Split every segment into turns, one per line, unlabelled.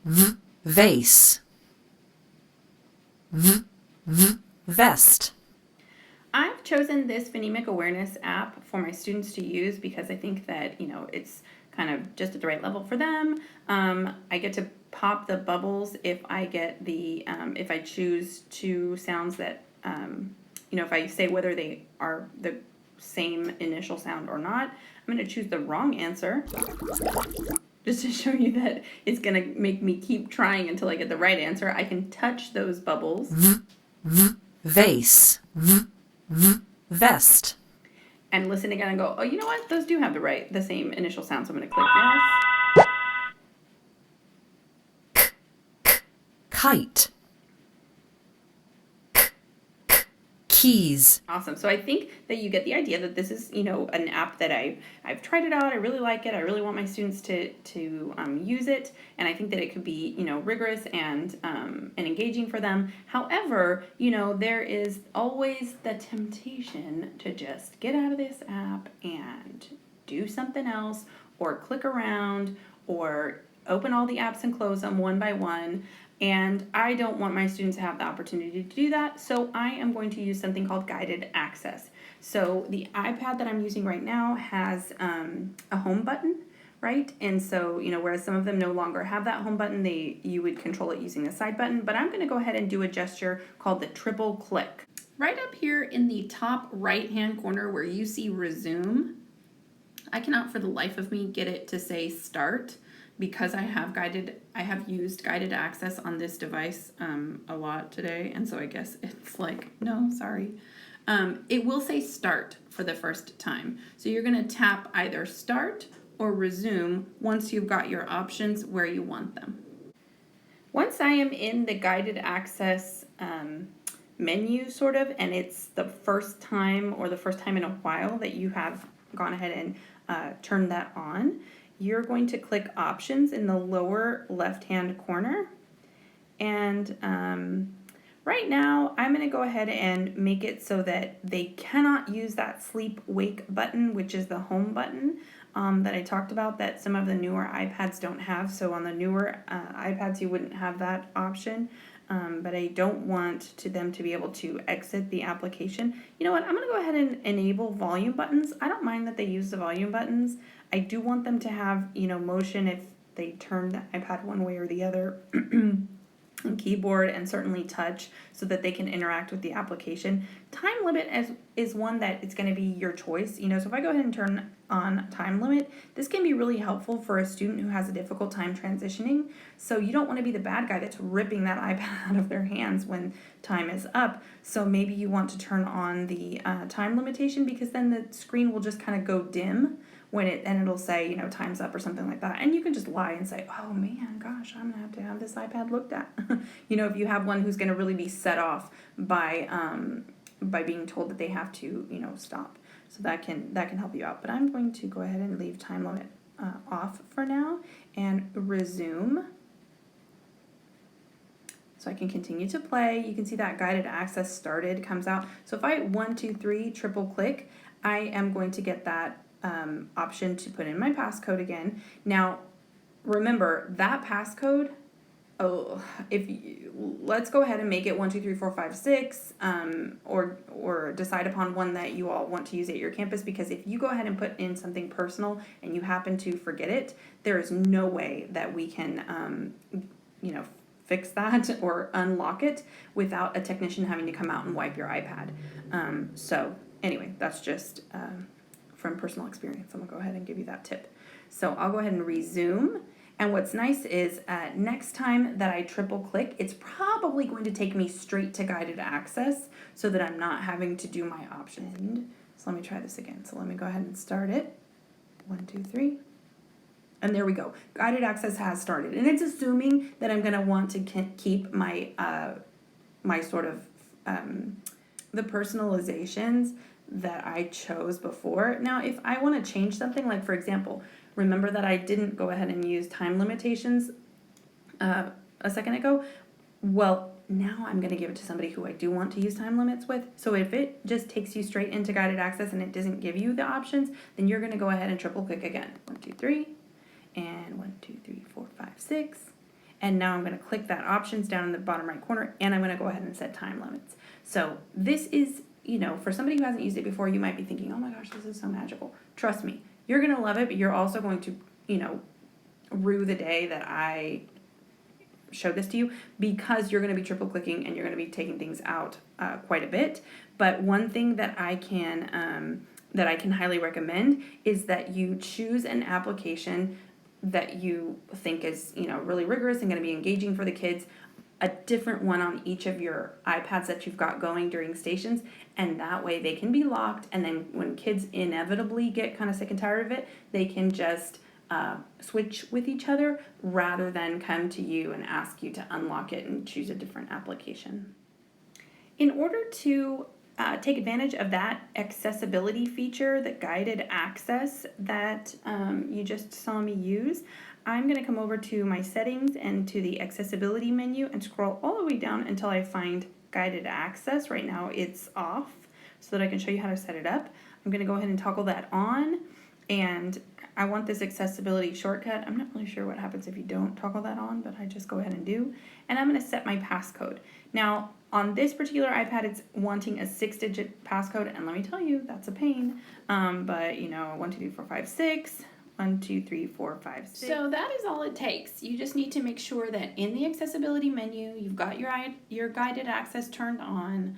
vase, vest.
I've chosen this phonemic awareness app for my students to use because I think that, it's kind of just at the right level for them. I get to pop the bubbles if I get if I choose two sounds that, if I say whether they are the same initial sound or not. I'm going to choose the wrong answer just to show you that it's going to make me keep trying until I get the right answer. I can touch those bubbles.
Vase, vest.
And listen again and go, oh, you know what? Those do have the same initial sound. So I'm going to click yes.
Kite, keys.
Awesome. So I think that you get the idea that this is, an app that I've tried it out. I really like it. I really want my students to use it, and I think that it could be, rigorous and engaging for them. However, there is always the temptation to just get out of this app and do something else, or click around, or open all the apps and close them one by one. And I don't want my students to have the opportunity to do that, so I am going to use something called guided access. So the iPad that I'm using right now has a home button, right? And so, whereas some of them no longer have that home button, you would control it using the side button, but I'm going to go ahead and do a gesture called the triple click. Right up here in the top right-hand corner where you see resume, I cannot for the life of me get it to say start, because I have used guided access on this device a lot today, and so I guess it's like, no, sorry. It will say start for the first time. So you're going to tap either start or resume once you've got your options where you want them. Once I am in the guided access menu, sort of, and it's the first time or the first time in a while that you have gone ahead and turned that on, you're going to click options in the lower left-hand corner. And right now, I'm going to go ahead and make it so that they cannot use that sleep wake button, which is the home button that I talked about that some of the newer iPads don't have. So on the newer iPads, you wouldn't have that option. But I don't want them to be able to exit the application. You know what? I'm going to go ahead and enable volume buttons. I don't mind that they use the volume buttons. I do want them to have, motion if they turn the iPad one way or the other, and keyboard, and certainly touch, so that they can interact with the application. Time limit is one that it's going to be your choice. So if I go ahead and turn on time limit, this can be really helpful for a student who has a difficult time transitioning. So you don't want to be the bad guy that's ripping that iPad out of their hands when time is up. So maybe you want to turn on the time limitation, because then the screen will just kind of go dim and it'll say, time's up or something like that. And you can just lie and say, oh man, gosh, I'm gonna have this iPad looked at. If you have one who's gonna really be set off by being told that they have to, stop. So that can help you out. But I'm going to go ahead and leave time limit off for now and resume. So I can continue to play. You can see that guided access started comes out. So if I 1, 2, 3 triple click, I am going to get that option to put in my passcode again. Now, remember that passcode. Let's go ahead and make it 1, 2, 3, 4, 5, 6, or decide upon one that you all want to use at your campus. Because if you go ahead and put in something personal and you happen to forget it, there is no way that we can, fix that or unlock it without a technician having to come out and wipe your iPad. So anyway, that's just from personal experience. I'm gonna go ahead and give you that tip. So I'll go ahead and resume. And what's nice is next time that I triple click, it's probably going to take me straight to guided access so that I'm not having to do my option. So let me try this again. So let me go ahead and start it. 1, 2, 3. And there we go. Guided access has started. And it's assuming that I'm going to want to keep my my sort of the personalizations that I chose before. Now, if I want to change something, like for example, remember that I didn't go ahead and use time limitations a second ago? Well, now I'm going to give it to somebody who I do want to use time limits with. So if it just takes you straight into guided access and it doesn't give you the options, then you're going to go ahead and triple click again. 1, 2, 3, and 1, 2, 3, 4, 5, 6. and now I'm going to click that options down in the bottom right corner, and I'm going to go ahead and set time limits. So this is, for somebody who hasn't used it before, you might be thinking, oh my gosh, this is so magical. Trust me, you're going to love it, but you're also going to, rue the day that I showed this to you, because you're going to be triple clicking and you're going to be taking things out quite a bit. But one thing that I can highly recommend is that you choose an application that you think is really rigorous and going to be engaging for the kids, a different one on each of your iPads that you've got going during stations, and that way they can be locked, and then when kids inevitably get kind of sick and tired of it, they can just switch with each other rather than come to you and ask you to unlock it and choose a different application. In order to take advantage of that accessibility feature, the guided access that you just saw me use, I'm going to come over to my settings and to the accessibility menu and scroll all the way down until I find guided access. Right now it's off, so that I can show you how to set it up. I'm going to go ahead and toggle that on, and I want this accessibility shortcut. I'm not really sure what happens if you don't toggle that on, but I just go ahead and do. And I'm going to set my passcode. Now, on this particular iPad, it's wanting a 6-digit passcode, and let me tell you, that's a pain. But 1, 2, 3, 4, 5, 6. 1, 2, 3, 4, 5, 6. So that is all it takes. You just need to make sure that in the accessibility menu, you've got your guided access turned on.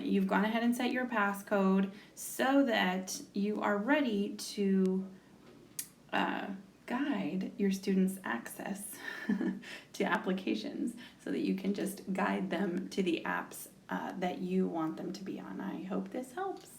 You've gone ahead and set your passcode so that you are ready to guide your students' access to applications, so that you can just guide them to the apps that you want them to be on. I hope this helps.